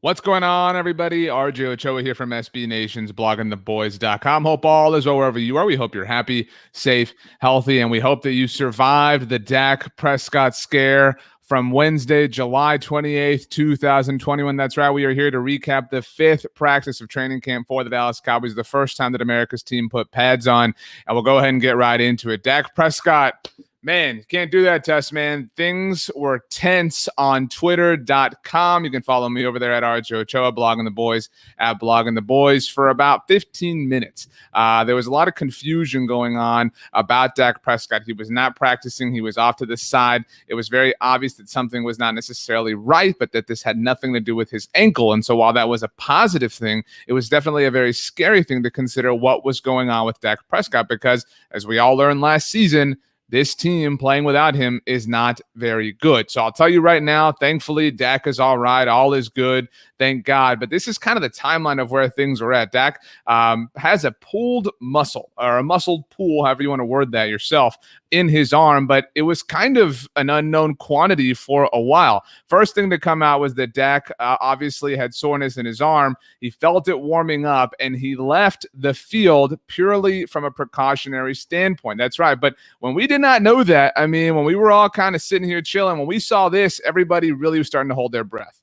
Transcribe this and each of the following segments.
What's going on, everybody? RJ Ochoa here from SB Nation's bloggingtheboys.com. Hope all is well wherever you are. We hope you're happy, safe, healthy, and we hope that you survived the Dak Prescott scare from Wednesday, July 28th, 2021. That's right. We are here to recap the fifth practice of training camp for the Dallas Cowboys, the first time that America's team put pads on, and we'll go ahead and get right into it. Dak Prescott. Man, you can't do that to us, man. Things were tense on Twitter.com. You can follow me over there at RJ Ochoa, Blogging the Boys, at Blogging the Boys, for about 15 minutes. There was a lot of confusion going on about Dak Prescott. He was not practicing. He was off to the side. It was very obvious that something was not necessarily right, but that this had nothing to do with his ankle. And so while that was a positive thing, it was definitely a very scary thing to consider what was going on with Dak Prescott, because as we all learned last season, this team playing without him is not very good. So I'll tell you right now, thankfully, Dak is all right. All is good. Thank God. But this is kind of the timeline of where things are at. Dak has a pulled muscle, or a muscle pull, however you want to word that yourself, in his arm, but it was kind of an unknown quantity for a while. First thing to come out was that Dak obviously had soreness in his arm. He felt it warming up, and he left the field purely from a precautionary standpoint. That's right. But when we did not know that, I mean, when we were all kind of sitting here chilling, when we saw this, everybody really was starting to hold their breath.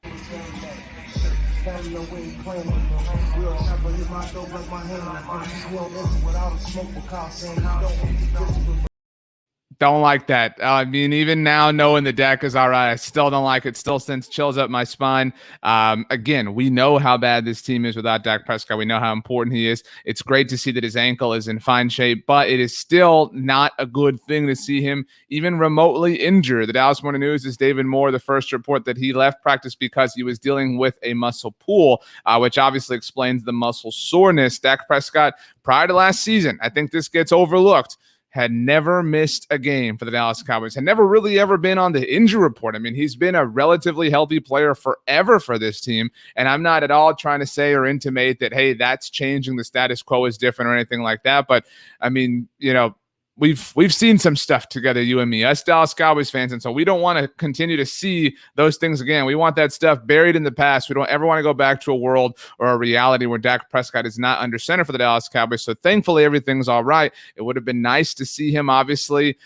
Don't like that. I mean, even now, knowing the Dak is all right, I still don't like it. Still sends chills up my spine. Again, we know how bad this team is without Dak Prescott. We know how important he is. It's great to see that his ankle is in fine shape, but it is still not a good thing to see him even remotely injured. The Dallas Morning News' David Moore, the first report that he left practice because he was dealing with a muscle pull, which obviously explains the muscle soreness. Dak Prescott, prior to last season, I think this gets overlooked, had never missed a game for the Dallas Cowboys, had never really ever been on the injury report. I mean, he's been a relatively healthy player forever for this team, and I'm not at all trying to say or intimate that, hey, that's changing, the status quo is different or anything like that. But, I mean, you know, we've seen some stuff together, you and me, us Dallas Cowboys fans, and so we don't want to continue to see those things again. We want that stuff buried in the past. We don't ever want to go back to a world or a reality where Dak Prescott is not under center for the Dallas Cowboys. So thankfully, everything's all right. It would have been nice to see him, obviously,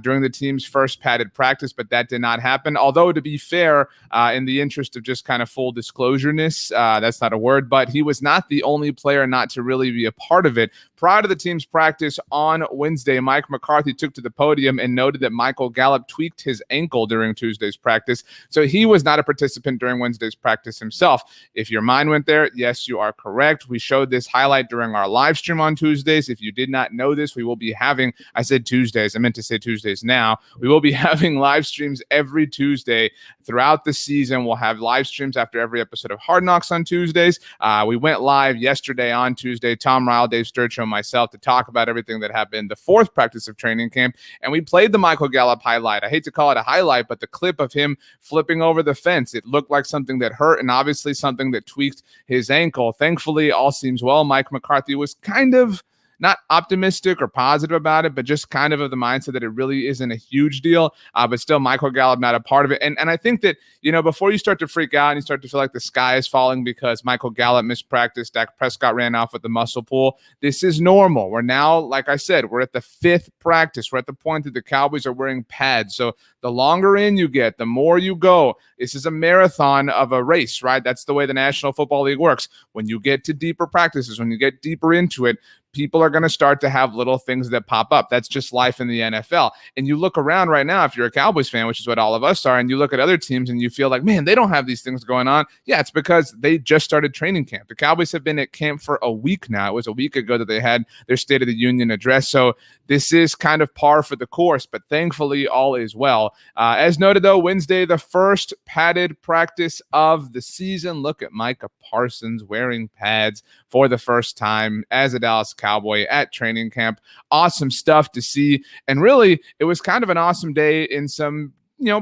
during the team's first padded practice, but that did not happen. Although, to be fair, in the interest of just kind of full disclosure-ness, that's not a word, but he was not the only player not to really be a part of it. Prior to the team's practice on Wednesday, Mike McCarthy took to the podium and noted that Michael Gallup tweaked his ankle during Tuesday's practice, so he was not a participant during Wednesday's practice himself. If your mind went there, yes, you are correct. We showed this highlight during our live stream on Tuesdays. If you did not know this, we will be having, I said Tuesdays, I meant to say Tuesdays now. We will be having live streams every Tuesday throughout the season. We'll have live streams after every episode of Hard Knocks on Tuesdays. We went live yesterday on Tuesday, Tom Ryle, Dave Sturcho, myself, to talk about everything that happened the fourth practice of training camp, and we played the Michael Gallup highlight. I hate to call it a highlight, but the clip of him flipping over the fence, it looked like something that hurt and obviously something that tweaked his ankle. Thankfully, all seems well. Mike McCarthy was kind of not optimistic or positive about it, but just kind of the mindset that it really isn't a huge deal. But still, Michael Gallup not a part of it. And I think that, you know, before you start to freak out and you start to feel like the sky is falling because Michael Gallup missed practice, Dak Prescott ran off with the muscle pull, this is normal. We're now, like I said, we're at the fifth practice. We're at the point that the Cowboys are wearing pads. So the longer in you get, the more you go. This is a marathon of a race, right? That's the way the National Football League works. When you get to deeper practices, when you get deeper into it, people are going to start to have little things that pop up. That's just life in the NFL. And you look around right now, if you're a Cowboys fan, which is what all of us are, and you look at other teams and you feel like, man, they don't have these things going on. Yeah, it's because they just started training camp. The Cowboys have been at camp for a week now. It was a week ago that they had their State of the Union address. So this is kind of par for the course, but thankfully all is well. As noted, though, Wednesday, the first padded practice of the season. Look at Micah Parsons wearing pads for the first time as a Dallas Cowboy at training camp. Awesome stuff to see. And really, it was kind of an awesome day in some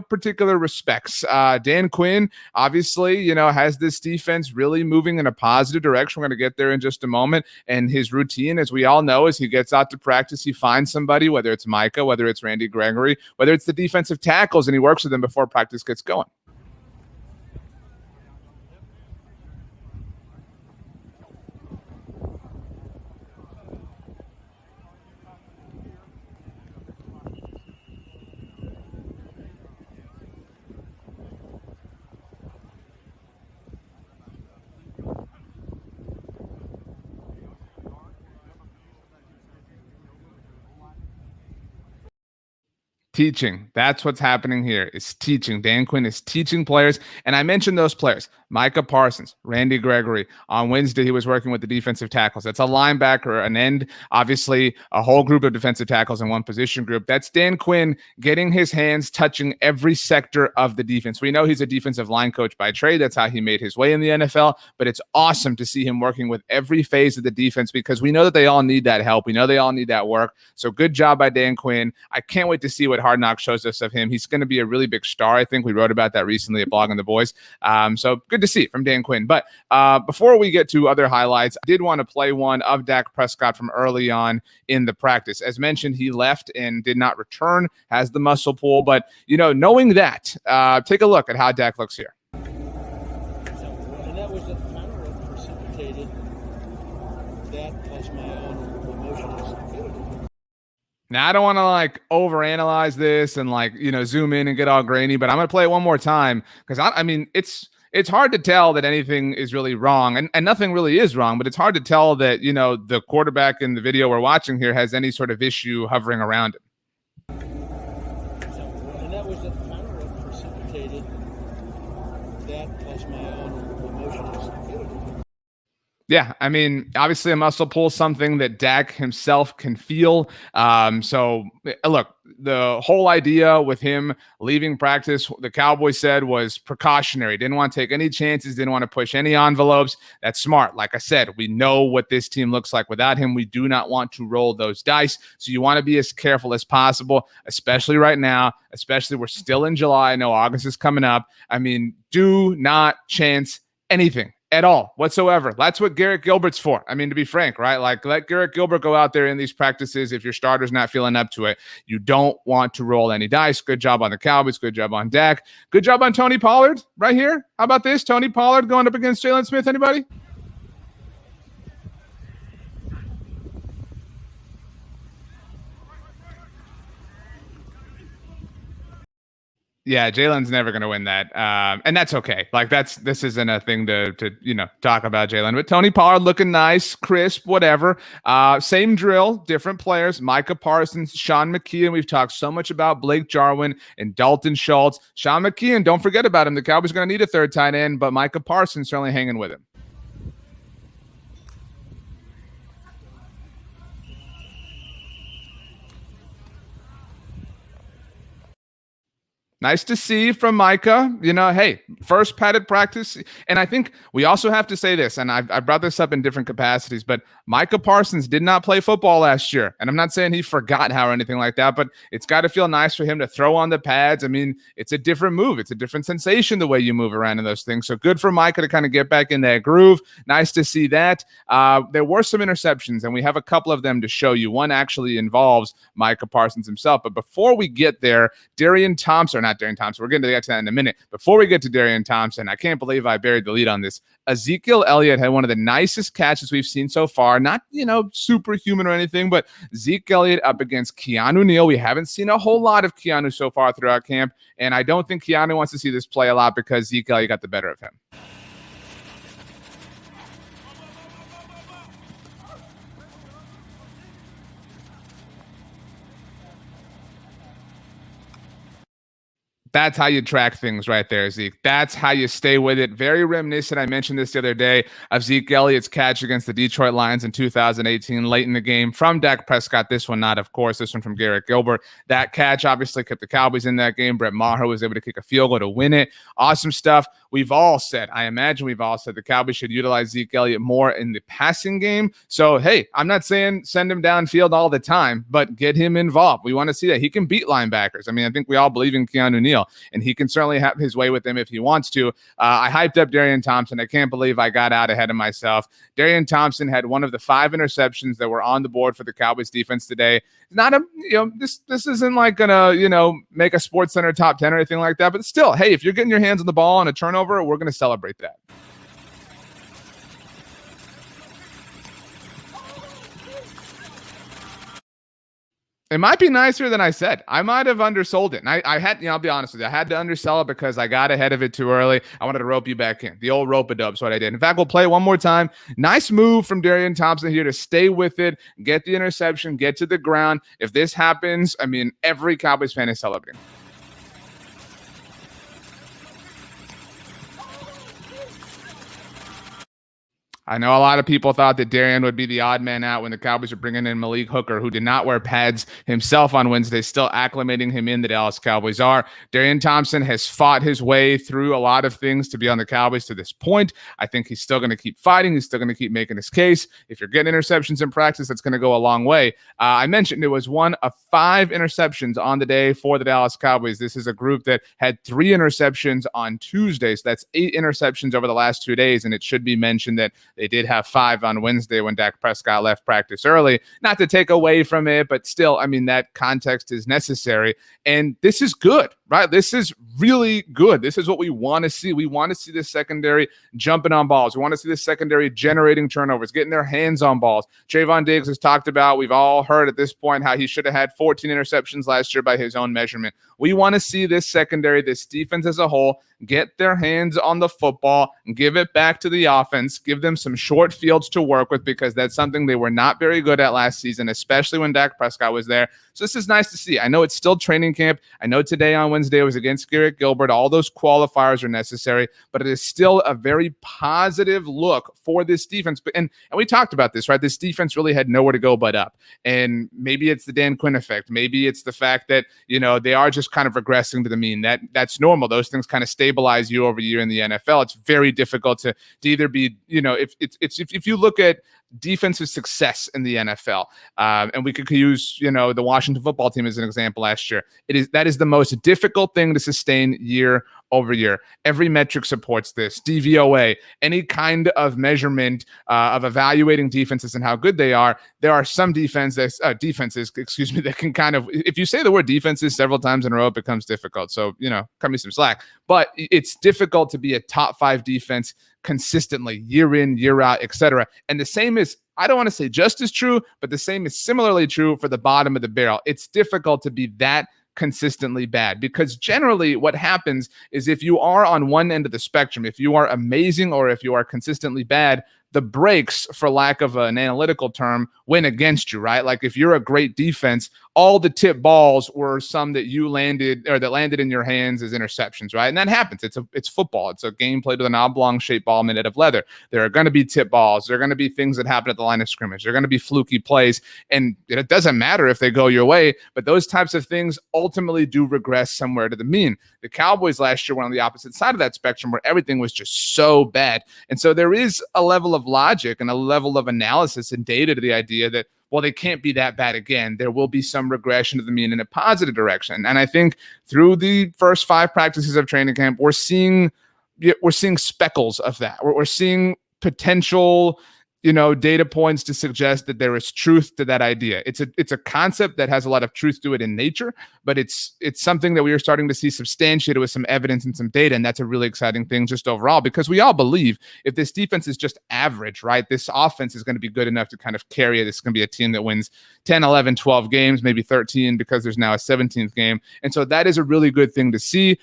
particular respects. Dan Quinn, obviously, has this defense really moving in a positive direction. We're going to get there in just a moment. And his routine, as we all know, is he gets out to practice, he finds somebody, whether it's Micah, whether it's Randy Gregory, whether it's the defensive tackles, and he works with them before practice gets going. Teaching. That's what's happening here is teaching. Dan Quinn is teaching players. And I mentioned those players, Micah Parsons, Randy Gregory. On Wednesday, he was working with the defensive tackles. That's a linebacker, an end, obviously a whole group of defensive tackles in one position group. That's Dan Quinn getting his hands touching every sector of the defense. We know he's a defensive line coach by trade. That's how he made his way in the NFL. But it's awesome to see him working with every phase of the defense because we know that they all need that help. We know they all need that work. So good job by Dan Quinn. I can't wait to see what Hard Knocks shows us of him. He's going to be a really big star. I think we wrote about that recently at Blogging the Boys. So good to see from Dan Quinn. But before we get to other highlights, I did want to play one of Dak Prescott from early on in the practice. As mentioned, he left and did not return, has the muscle pull. But, knowing that, take a look at how Dak looks here. And that was kind of what precipitated that plus my own emotional stability. Now, I don't want to overanalyze this and zoom in and get all grainy, but I'm going to play it one more time because it's hard to tell that anything is really wrong and nothing really is wrong, but it's hard to tell that, the quarterback in the video we're watching here has any sort of issue hovering around him. And that was kind of what precipitated that plus my own emotional stability. Yeah, obviously a muscle pull is something that Dak himself can feel. So, look, the whole idea with him leaving practice, the Cowboys said was precautionary. Didn't want to take any chances, didn't want to push any envelopes. That's smart. Like I said, we know what this team looks like without him. We do not want to roll those dice. So you want to be as careful as possible, especially right now, especially we're still in July. I know August is coming up. Do not chance anything at all whatsoever. That's what Garrett Gilbert's for. To be frank, right? Let Garrett Gilbert go out there in these practices. If your starter's not feeling up to it, you don't want to roll any dice. Good job on the Cowboys. Good job on Dak. Good job on Tony Pollard right here. How about this? Tony Pollard going up against Jalen Smith. Anybody? Yeah, Jalen's never going to win that, and that's okay. This isn't a thing to talk about Jalen. But Tony Pollard looking nice, crisp, whatever. Same drill, different players. Micah Parsons, Sean McKeon. We've talked so much about Blake Jarwin and Dalton Schultz. Sean McKeon, don't forget about him. The Cowboys are going to need a third tight end, but Micah Parsons certainly hanging with him. Nice to see from Micah. Hey, first padded practice. And I think we also have to say this, and I brought this up in different capacities, but Micah Parsons did not play football last year. And I'm not saying he forgot how or anything like that, but it's got to feel nice for him to throw on the pads. It's a different move. It's a different sensation the way you move around in those things. So good for Micah to kind of get back in that groove. Nice to see that. There were some interceptions, and we have a couple of them to show you. One actually involves Micah Parsons himself. But before we get there, not Darian Thompson. We're going to get to that in a minute. Before we get to Darian Thompson, I can't believe I buried the lead on this. Ezekiel Elliott had one of the nicest catches we've seen so far. Not, superhuman or anything, but Zeke Elliott up against Keanu Neal. We haven't seen a whole lot of Keanu so far throughout camp, and I don't think Keanu wants to see this play a lot because Zeke Elliott got the better of him. That's how you track things right there, Zeke. That's how you stay with it. Very reminiscent, I mentioned this the other day, of Zeke Elliott's catch against the Detroit Lions in 2018, late in the game from Dak Prescott. This one not, of course. This one from Garrett Gilbert. That catch obviously kept the Cowboys in that game. Brett Maher was able to kick a field goal to win it. Awesome stuff. I imagine we've all said the Cowboys should utilize Zeke Elliott more in the passing game. So, hey, I'm not saying send him downfield all the time, but get him involved. We want to see that. He can beat linebackers. I think we all believe in Keanu Neal, and he can certainly have his way with them if he wants to. I hyped up Darian Thompson. I can't believe I got out ahead of myself. Darian Thompson had one of the 5 interceptions that were on the board for the Cowboys defense today. Not this isn't gonna, make a Sports Center top 10 or anything like that, but still, hey, if you're getting your hands on the ball on a turnover, we're going to celebrate that. It might be nicer than I said. I might have undersold it. And I had, I'll be honest with you, I had to undersell it because I got ahead of it too early. I wanted to rope you back in. The old rope-a-dope is what I did. In fact, we'll play it one more time. Nice move from Darian Thompson here to stay with it, get the interception, get to the ground. If this happens, I mean, every Cowboys fan is celebrating. I know a lot of people thought that Darian would be the odd man out when the Cowboys are bringing in Malik Hooker, who did not wear pads himself on Wednesday, still acclimating him in. The Dallas Cowboys are. Darian Thompson has fought his way through a lot of things to be on the Cowboys to this point. I think he's still going to keep fighting. He's still going to keep making his case. If you're getting interceptions in practice, that's going to go a long way. I mentioned it was one of 5 interceptions on the day for the Dallas Cowboys. This is a group that had 3 interceptions on Tuesday, so that's 8 interceptions over the last 2 days, and it should be mentioned that they did have 5 on Wednesday when Dak Prescott left practice early. Not to take away from it, but still, I mean, that context is necessary. And this is good, right? This is really good. This is what we want to see. We want to see this secondary jumping on balls. We want to see this secondary generating turnovers, getting their hands on balls. Trevon Diggs has talked about, we've all heard at this point, how he should have had 14 interceptions last year by his own measurement. We want to see this secondary, this defense as a whole, get their hands on the football, give it back to the offense, give them some short fields to work with, because that's something they were not very good at last season, especially when Dak Prescott was there. So this is nice to see. I know it's still training camp. I know today on Wednesday it was against Garrett Gilbert. All those qualifiers are necessary, but it is still a very positive look for this defense. And we talked about this, right? This defense really had nowhere to go but up. And maybe it's the Dan Quinn effect. Maybe it's the fact that, they are just kind of regressing to the mean. That's normal. Those things kind of stabilize year over year in the NFL. It's very difficult to either be, if you look at defensive success in the NFL, and we could use, the Washington football team as an example last year. That is the most difficult thing to sustain year over year. Every metric supports this. DVOA, any kind of measurement of evaluating defenses and how good they are. There are some defenses, that can kind of, if you say the word defenses several times in a row, it becomes difficult. So, cut me some slack. But it's difficult to be a top 5 defense consistently, year in, year out, etc. And the same is, I don't want to say just as true, but the same is similarly true for the bottom of the barrel. It's difficult to be that consistently bad, because generally what happens is if you are on one end of the spectrum, if you are amazing or if you are consistently bad, the breaks, for lack of an analytical term, win against you, right? Like if you're a great defense, all the tip balls were some that you landed or that landed in your hands as interceptions, right? And that happens. It's football. It's a game played with an oblong shaped ball made out of leather. There are going to be tip balls. There are going to be things that happen at the line of scrimmage. There are going to be fluky plays, and it doesn't matter if they go your way, but those types of things ultimately do regress somewhere to the mean. The Cowboys last year were on the opposite side of that spectrum where everything was just so bad. And so there is a level of logic and a level of analysis and data to the idea that, well, they can't be that bad again. There will be some regression to the mean in a positive direction. And I think through the first 5 practices of training camp, we're seeing speckles of that. We're seeing potential, data points to suggest that there is truth to that idea. It's a concept that has a lot of truth to it in nature, but it's something that we are starting to see substantiated with some evidence and some data. And that's a really exciting thing just overall, because we all believe if this defense is just average, right, this offense is going to be good enough to kind of carry it. This is going to be a team that wins 10, 11, 12 games, maybe 13, because there's now a 17th game. And so that is a really good thing to see.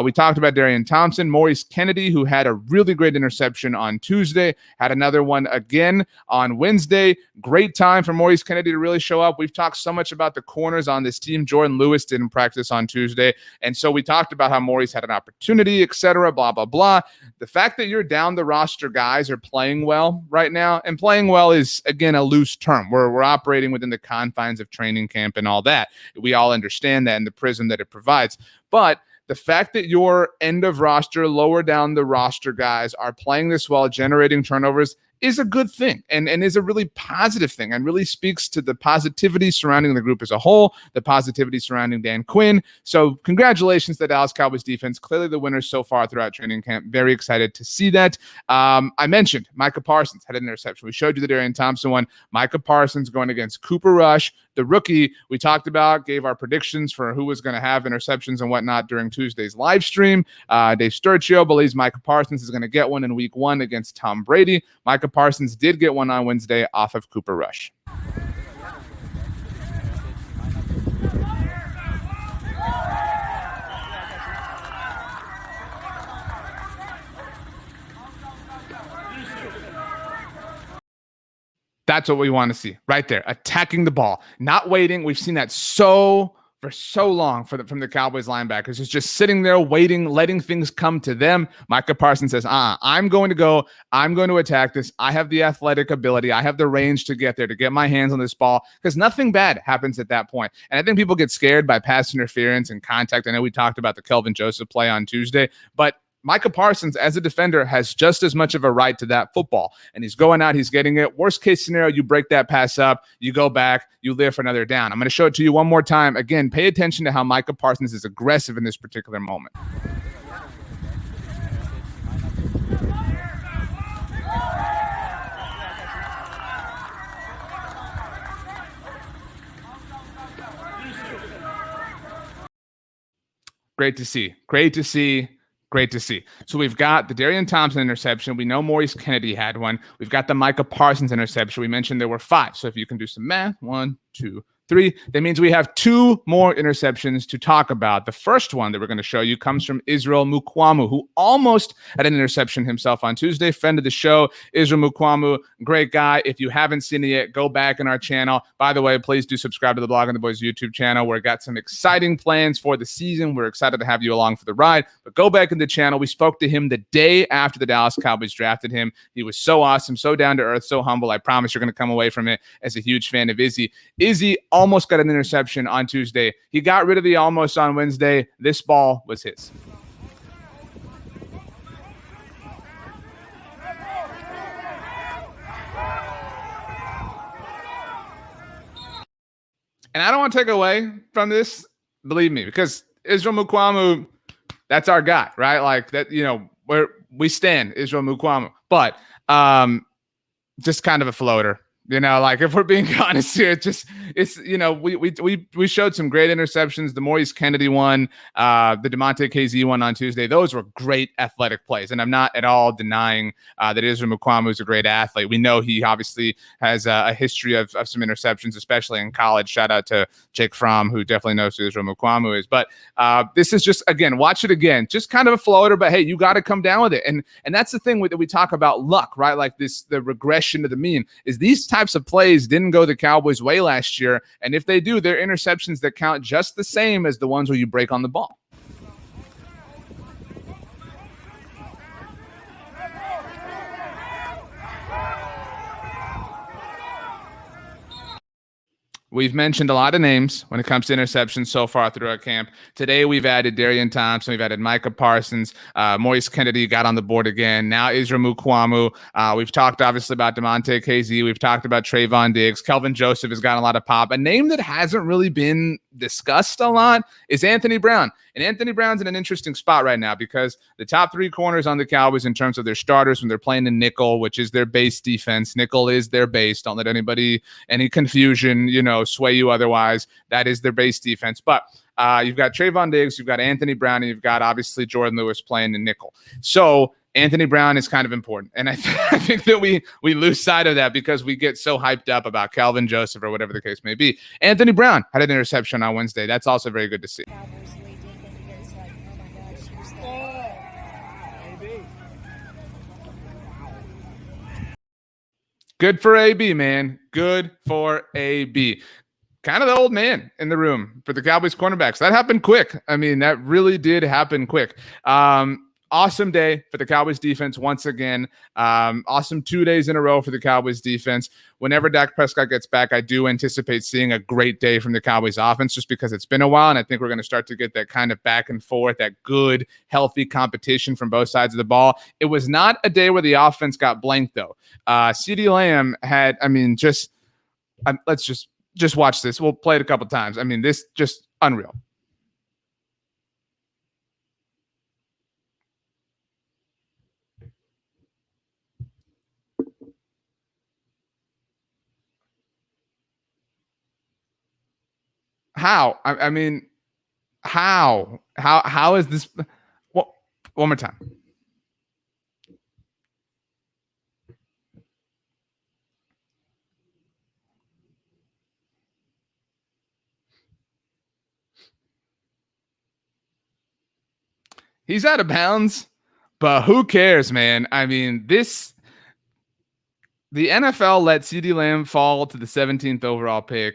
We talked about Darian Thompson, Maurice Kennedy, who had a really great interception on Tuesday, had another one again on Wednesday. Great time for Maurice Kennedy to really show up. We've talked so much about the corners on this team. Jordan Lewis didn't practice on Tuesday. And so we talked about how Maurice had an opportunity, etc., blah, blah, blah. The fact that you're down the roster guys are playing well right now, and playing well is, again, a loose term. We're operating within the confines of training camp and all that. We all understand that in the prism that it provides. But the fact that your end of roster, lower down the roster guys are playing this well, generating turnovers, is a good thing and is a really positive thing, and really speaks to the positivity surrounding the group as a whole, the positivity surrounding Dan Quinn. So congratulations to the Dallas Cowboys defense. Clearly the winners so far throughout training camp. Very excited to see that. I mentioned Micah Parsons had an interception. We showed you the Darian Thompson one. Micah Parsons going against Cooper Rush, the rookie we talked about, gave our predictions for who was going to have interceptions and whatnot during Tuesday's live stream. Dave Sturchio believes Micah Parsons is going to get one in week 1 against Tom Brady. Micah Parsons did get one on Wednesday off of Cooper Rush. That's what we want to see right there. Attacking the ball, not waiting. We've seen that for so long from the Cowboys linebackers. It's just sitting there waiting, letting things come to them. Micah Parsons says, I'm going to go. I'm going to attack this. I have the athletic ability. I have the range to get there, to get my hands on this ball, because nothing bad happens at that point. And I think people get scared by pass interference and contact. I know we talked about the Kelvin Joseph play on Tuesday, but Micah Parsons, as a defender, has just as much of a right to that football. And he's going out, he's getting it. Worst case scenario, you break that pass up, you go back, you live for another down. I'm going to show it to you one more time. Again, pay attention to how Micah Parsons is aggressive in this particular moment. Great to see. Great to see. Great to see. So we've got the Darian Thompson interception. We know Maurice Kennedy had one. We've got the Micah Parsons interception. We mentioned there were 5. So if you can do some math, 1, 2, 3, that means we have 2 more interceptions to talk about. The first one that we're going to show you comes from Israel Mukuamu, who almost had an interception himself on Tuesday. Friend of the show, Israel Mukuamu, great guy. If you haven't seen it yet, go back in our channel. By the way, please do subscribe to the Blog on the Boys YouTube channel. We've got some exciting plans for the season. We're excited to have you along for the ride, but go back in the channel. We spoke to him the day after the Dallas Cowboys drafted him. He was so awesome, so down to earth, so humble. I promise you're going to come away from it as a huge fan of Izzy. Izzy almost got an interception on Tuesday. He got rid of the almost on Wednesday. This ball was his. And I don't want to take away from this, believe me, because Israel Mukuamu, that's our guy, right? Like that, where we stand, Israel Mukuamu. But just kind of a floater. Like if we're being honest here, we showed some great interceptions. The Maurice Kennedy one, the DeMonte KZ one on Tuesday. Those were great athletic plays. And I'm not at all denying that Israel Mukuamu is a great athlete. We know he obviously has a history of some interceptions, especially in college. Shout out to Jake Fromm, who definitely knows who Israel Mukuamu is. But this is just, again, watch it again. Just kind of a floater, but hey, you got to come down with it. And that's the thing that we talk about luck, right? Like the regression to the mean is these types of plays didn't go the Cowboys' way last year. And if they do, they're interceptions that count just the same as the ones where you break on the ball. We've mentioned a lot of names when it comes to interceptions so far throughout camp. Today, we've added Darian Thompson. We've added Micah Parsons. Maurice Kennedy got on the board again. Now Israel Mukuamu. We've talked, obviously, about DeMonte KZ. We've talked about Trahan Dix. Kelvin Joseph has gotten a lot of pop. A name that hasn't really been discussed a lot is Anthony Brown. And Anthony Brown's in an interesting spot right now because the top 3 corners on the Cowboys in terms of their starters when they're playing in nickel, which is their base defense. Nickel is their base. Don't let any confusion, sway you otherwise. That is their base defense. But you've got Trahan Diggs, you've got Anthony Brown, and you've got obviously Jordan Lewis playing in nickel. So Anthony Brown is kind of important. And I think that we lose sight of that because we get so hyped up about Kelvin Joseph or whatever the case may be. Anthony Brown had an interception on Wednesday. That's also very good to see. Good for AB, man. Good for AB. Kind of the old man in the room for the Cowboys cornerbacks. That happened quick. I mean, that really did happen quick. Awesome day for the Cowboys defense once again. Awesome 2 days in a row for the Cowboys defense. Whenever Dak Prescott gets back, I do anticipate seeing a great day from the Cowboys offense just because it's been a while, and I think we're going to start to get that kind of back and forth, that good, healthy competition from both sides of the ball. It was not a day where the offense got blanked, though. CeeDee Lamb had, let's just watch this. We'll play it a couple times. I mean, this just unreal. How? I mean, how is this? Well, one more time. He's out of bounds, but who cares, man? I mean, this The NFL let CeeDee Lamb fall to the 17th overall pick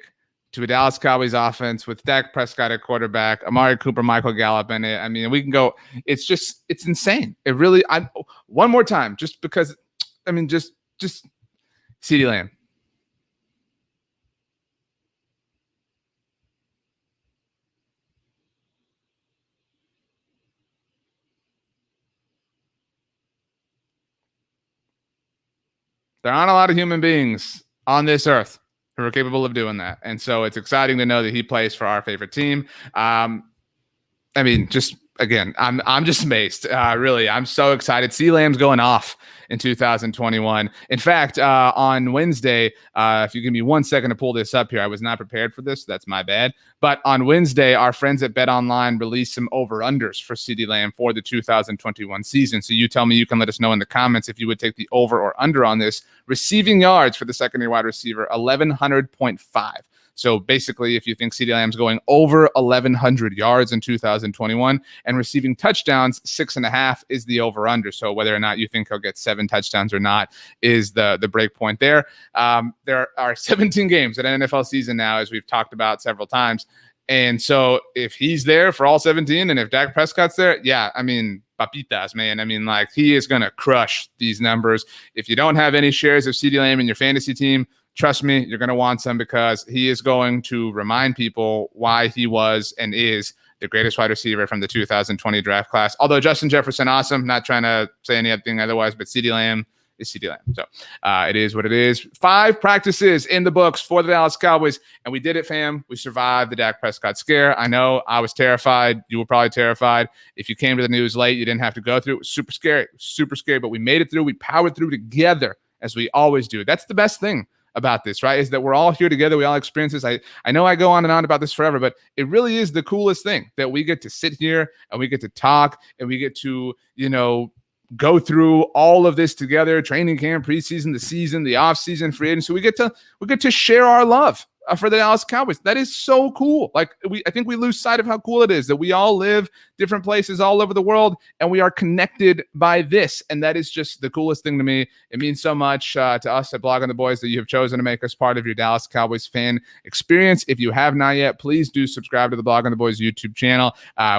to a Dallas Cowboys offense with Dak Prescott at quarterback, Amari Cooper, Michael Gallup in it. I mean, we can go. It's insane. It really. One more time, just because. I mean, just CeeDee Lamb. There aren't a lot of human beings on this earth who are capable of doing that. And so it's exciting to know that he plays for our favorite team. I mean, just again, I'm just amazed. Really, I'm so excited. CeeDee Lamb's going off in 2021. In fact, on Wednesday, if you give me 1 second to pull this up here, I was not prepared for this. So that's my bad. But on Wednesday, our friends at BetOnline released some over-unders for CeeDee Lamb for the 2021 season. So you tell me, you can let us know in the comments if you would take the over or under on this. Receiving yards for the second-year wide receiver, 1,100.5. So basically, if you think CeeDee Lamb's going over 1,100 yards in 2021 and receiving touchdowns, 6.5 is the over-under. So whether or not you think he'll get 7 touchdowns or not is the break point there. There are 17 games in an NFL season now, as we've talked about several times. And so if he's there for all 17 and if Dak Prescott's there, yeah, I mean, papitas, man. I mean, like, he is going to crush these numbers. If you don't have any shares of CeeDee Lamb in your fantasy team, trust me, you're going to want some, because he is going to remind people why he was and is the greatest wide receiver from the 2020 draft class. Although Justin Jefferson, awesome. Not trying to say anything otherwise, but CeeDee Lamb is CeeDee Lamb. So it is what it is. 5 practices in the books for the Dallas Cowboys, and we did it, fam. We survived the Dak Prescott scare. I know I was terrified. You were probably terrified. If you came to the news late, you didn't have to go through. It was super scary, but we made it through. We powered through together, as we always do. That's the best thing about this, right? Is that we're all here together. We all experience this. I know I go on and on about this forever, but it really is the coolest thing that we get to sit here and we get to talk and we get to, go through all of this together. Training camp, preseason, the season, the off season, free agency. We get to share our love for the Dallas Cowboys. That is so cool. Like, I think we lose sight of how cool it is that we all live different places all over the world and we are connected by this. And that is just the coolest thing to me. It means so much to us at Blogging the Boys that you have chosen to make us part of your Dallas Cowboys fan experience. If you have not yet, please do subscribe to the Blogging the Boys YouTube channel.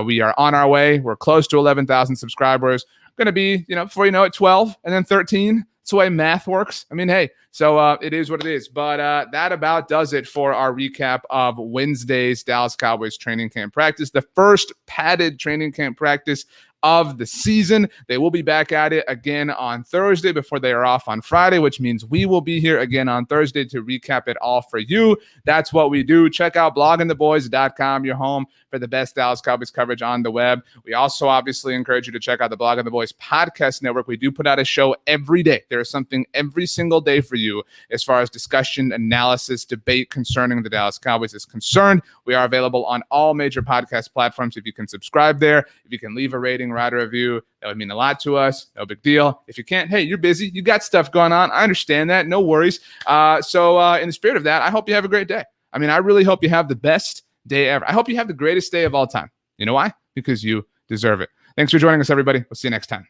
We are on our way. We're close to 11,000 subscribers. Going to be, before you know it, 12 and then 13. That's the way math works. I mean, hey, so it is what it is. But that about does it for our recap of Wednesday's Dallas Cowboys training camp practice, the first padded training camp practice of the season. They will be back at it again on Thursday before they are off on Friday, which means we will be here again on Thursday to recap it all for you. That's what we do. Check out bloggingtheboys.com, your home for the best Dallas Cowboys coverage on the web. We also obviously encourage you to check out the Blogging the Boys podcast network. We do put out a show every day. There is something every single day for you as far as discussion, analysis, debate concerning the Dallas Cowboys is concerned. We are available on all major podcast platforms. If you can subscribe there, if you can leave a rating, write a review, that would mean a lot to us. No big deal. If you can't, hey, you're busy. You got stuff going on. I understand that. No worries. So in the spirit of that, I hope you have a great day. I mean, I really hope you have the best day ever. I hope you have the greatest day of all time. You know why? Because you deserve it. Thanks for joining us, everybody. We'll see you next time.